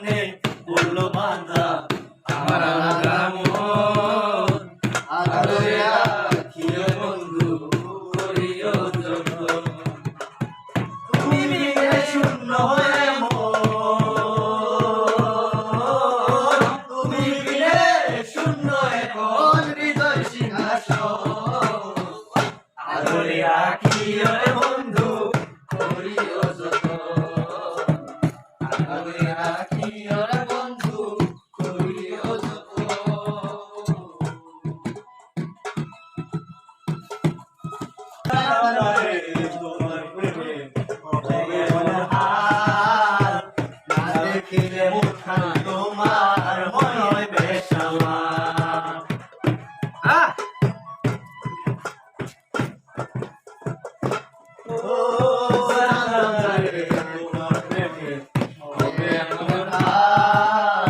মনে বললো বাঁধা আমার আলাদা মন আদরে রাখিও বন্ধু করিও যতন তুমি বিনে শূন্য হয়ে মন তুমি বিনে শূন্য এখন হৃদয় সিংহাসন আদরে রাখিও রে বন্ধু করিও যতন আদরে রাখিও রে বন্ধু করিও যতন তোমার প্রেমে হবে অনাহার না দেখিলে মুখখান তোমার মনে হয় বেসামার তোমার প্রেমে হবে অনাহার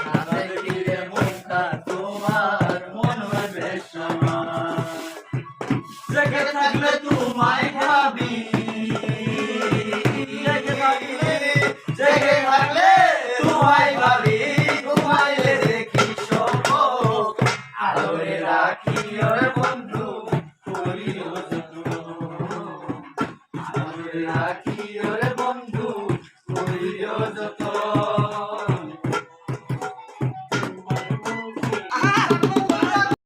না দেখিলে মুখখান তোমার মনে হয় বেসামার জেগে থাকলে তোমায় ভাবি জেগে থাকলে তোমায় ভাবি ঘুমাইলে দেখি স্বপ্ন আদরে রাখিও রে বন্ধু করিও যতন আদরে রাখিও রে বন্ধু করিও যতন